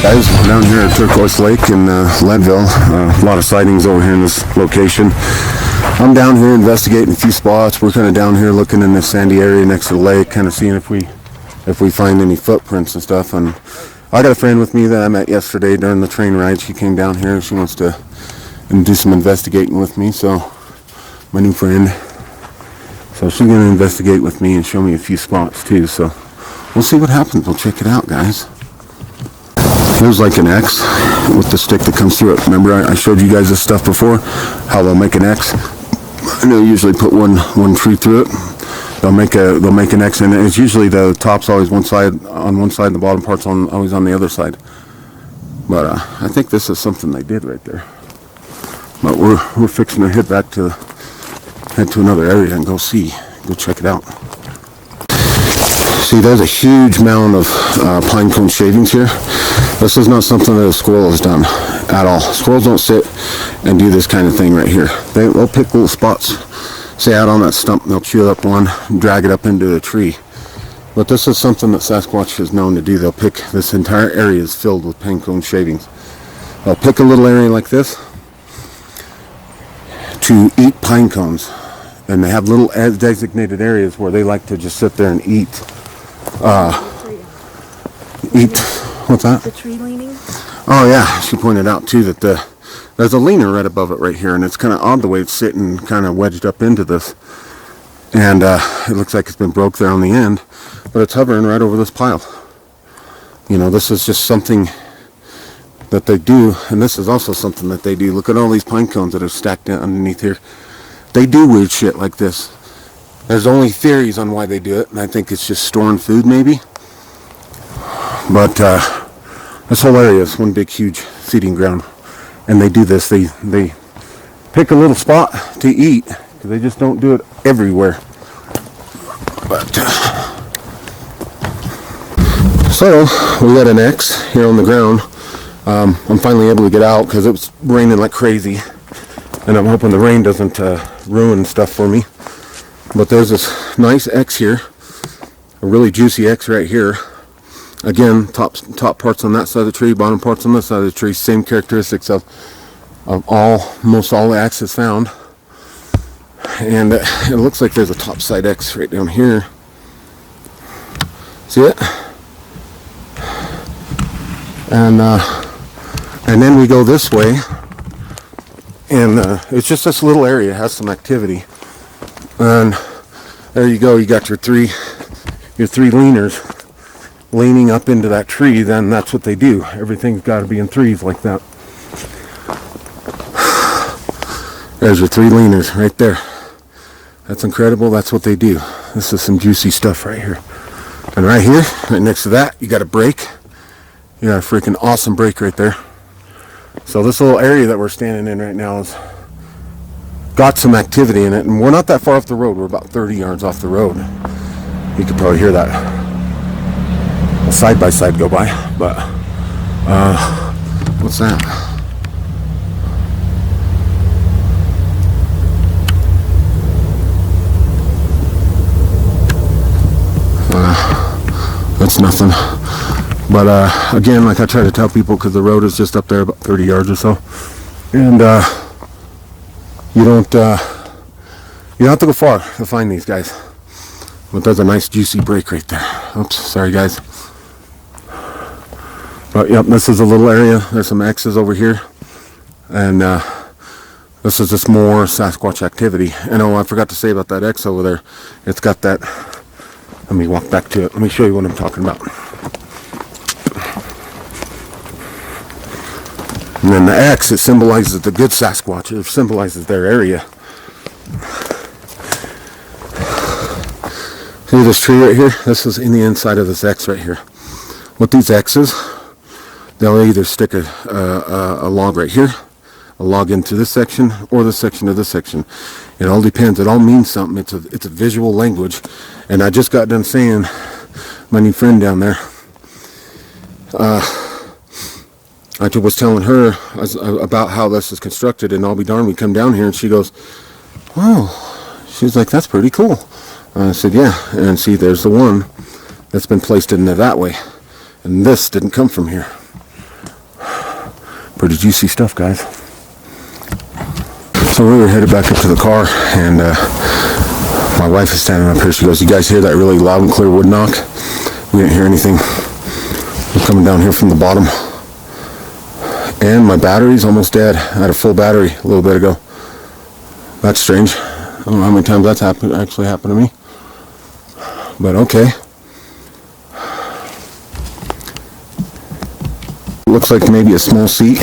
Guys, down here at Turquoise Lake in Leadville, a lot of sightings over here in this location. I'm down here investigating a few spots. We're kind of down here looking in this sandy area next to the lake, kind of seeing if we find any footprints and stuff. And I got a friend with me that I met yesterday during the train ride. She came down here. She wants to do some investigating with me. So my new friend. So she's going to investigate with me and show me a few spots too. So we'll see what happens. We'll check it out, guys. Here's like an X with the stick that comes through it. Remember I showed you guys this stuff before, how they'll make an X. And they'll usually put one tree through it. They'll make an X, and it's usually the top's always on one side and the bottom part's always on the other side. But I think this is something they did right there. But we're fixing to head to another area and go check it out. See, there's a huge mound of pine cone shavings here. This is not something that a squirrel has done at all. Squirrels don't sit and do this kind of thing right here. They'll pick little spots, say out on that stump, and they'll chew up one, drag it up into a tree. But this is something that Sasquatch is known to do. They'll pick, this entire area is filled with pine cone shavings. They'll pick a little area like this to eat pine cones. And they have little designated areas where they like to just sit there and eat. What's that? The tree leaning? Oh yeah, she pointed out too that there's a leaner right above it right here, and it's kind of odd the way it's sitting kind of wedged up into this. And it looks like it's been broke there on the end, but it's hovering right over this pile. You know, this is just something that they do, and this is also something that they do. Look at all these pine cones that are stacked underneath here. They do weird shit like this. There's only theories on why they do it, and I think it's just storing food maybe. But this whole area is one big huge feeding ground, and they do this. They pick a little spot to eat, because they just don't do it everywhere. But so we got an X here on the ground. I'm finally able to get out because it was raining like crazy, and I'm hoping the rain doesn't ruin stuff for me. But there's this nice X here, a really juicy X right here. Again, top parts on that side of the tree, bottom parts on this side of the tree. Same characteristics of most all the X's found. And it looks like there's a top side X right down here. See it? And then we go this way, and it's just this little area. It has some activity. And there you go. You got your three leaners leaning up into that tree. Then that's what they do. Everything's got to be in threes like that. There's your three leaners right there. That's incredible. That's what they do. This is some juicy stuff right here. And right here, right next to that, you got a break. You got a freaking awesome break right there. So this little area that we're standing in right now has got some activity in it, and we're not that far off the road. We're about 30 yards off the road. You could probably hear that a side by side go by. But what's that? That's nothing. But again, like I try to tell people, because the road is just up there about 30 yards or so, and you don't have to go far to find these guys. But there's a nice juicy break right there. Oops, sorry guys. But yep, this is a little area. There's some X's over here, and this is just more Sasquatch activity. And oh, I forgot to say about that X over there. It's got that. Let me walk back to it. Let me show you what I'm talking about. And then the X, it symbolizes the good Sasquatch. It symbolizes their area. See this tree right here? This is in the inside of this X right here. With these X's, they'll either stick a log right here, a log into this section, or this section to this section. It all depends. It all means something. It's a visual language. And I just got done saying, my new friend down there, I was telling her about how this is constructed, and I'll be darned, we come down here and she goes, oh, she's like, that's pretty cool. I said, yeah, and see, there's the one that's been placed in there that way, and this didn't come from here. Pretty juicy stuff, guys. So we were headed back up to the car, and my wife is standing up here. She goes, "You guys hear that really loud and clear wood knock?" We didn't hear anything. We're coming down here from the bottom. And my battery's almost dead. I had a full battery a little bit ago. That's strange. I don't know how many times that's actually happened to me. But okay. Looks like maybe a small seat.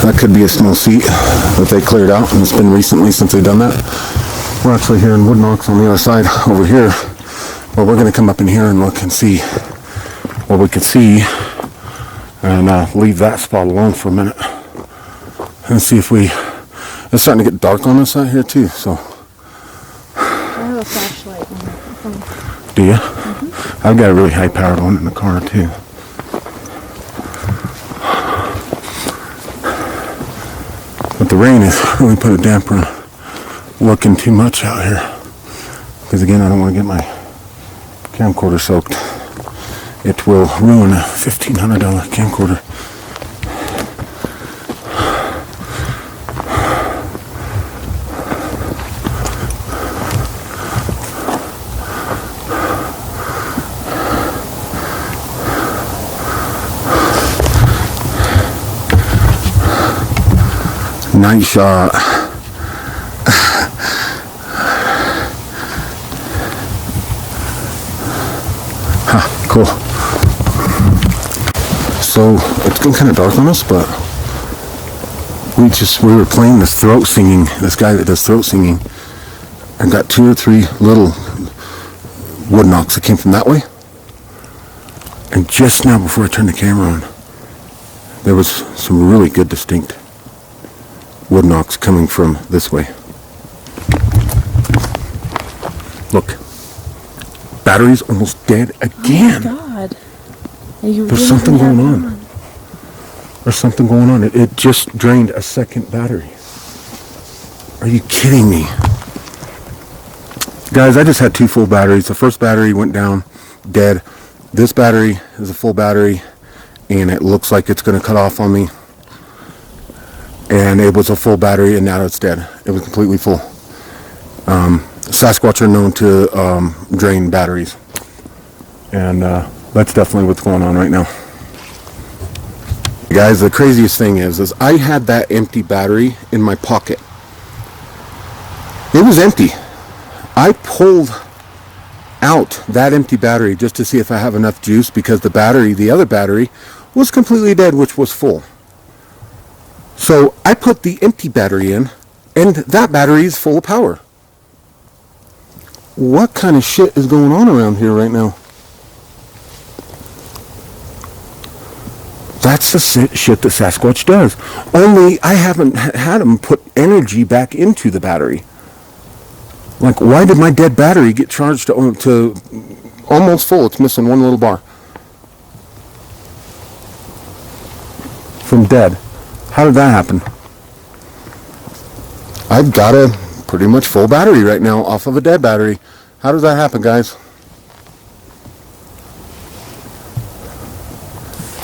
That could be a small seat that they cleared out, and it's been recently since they've done that. We're actually hearing wood knocks on the other side over here. But we're going to come up in here and look and see what we can see, and leave that spot alone for a minute and see if we... It's starting to get dark on us out here too, so... I have a flashlight on my phone. Do you? Mm-hmm. I've got a really high-powered one in the car too. But the rain has really put a damper on looking too much out here. Because again, I don't want to get my camcorder soaked. It will ruin a $1,500 camcorder. Nice shot. Huh, cool. So it's been kind of dark on us, but we were playing this throat singing, this guy that does throat singing, and got 2 or 3 little wood knocks that came from that way. And just now before I turned the camera on, there was some really good distinct wood knocks coming from this way. Look, battery's almost dead again. Oh my God. There's something going on. There's something going on. It just drained a second battery. Are you kidding me? Guys, I just had 2 full batteries. The first battery went down, dead. This battery is a full battery, and it looks like it's going to cut off on me. And it was a full battery, and now it's dead. It was completely full. Sasquatch are known to drain batteries. And that's definitely what's going on right now. Guys, the craziest thing is I had that empty battery in my pocket. It was empty. I pulled out that empty battery just to see if I have enough juice, because the other battery, was completely dead, which was full. So I put the empty battery in, and that battery is full of power. What kind of shit is going on around here right now? That's the shit that Sasquatch does. Only I haven't had him put energy back into the battery. Like, why did my dead battery get charged to almost full? It's missing one little bar. From dead. How did that happen? I've got a pretty much full battery right now off of a dead battery. How does that happen, guys?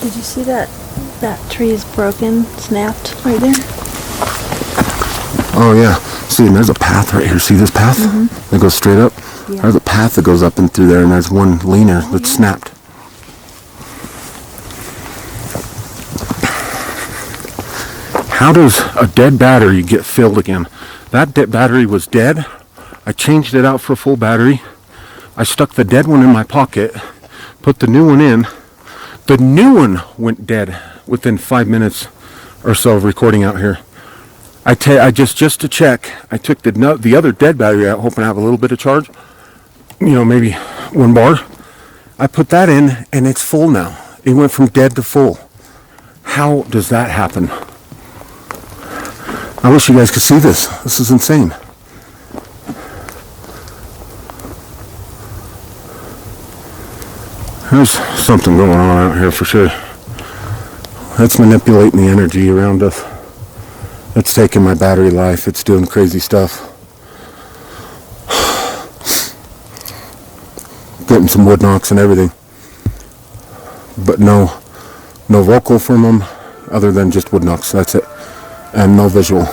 Did you see that tree is broken, snapped right there? Oh yeah. See, and there's a path right here. See this path? That goes straight up? Yeah. There's a path that goes up and through there, and there's one leaner that's snapped. How does a dead battery get filled again? That dead battery was dead. I changed it out for a full battery. I stuck the dead one in my pocket, put the new one in. The new one went dead within 5 minutes or so of recording out here. I just to check, I took the other dead battery out, hoping to have a little bit of charge. You know, maybe 1 bar. I put that in, and it's full now. It went from dead to full. How does that happen? I wish you guys could see this. This is insane. There's something going on out here for sure. That's manipulating the energy around us. It's taking my battery life. It's doing crazy stuff. Getting some wood knocks and everything. But no vocal from them. other than just wood knocks. That's it. And no visual.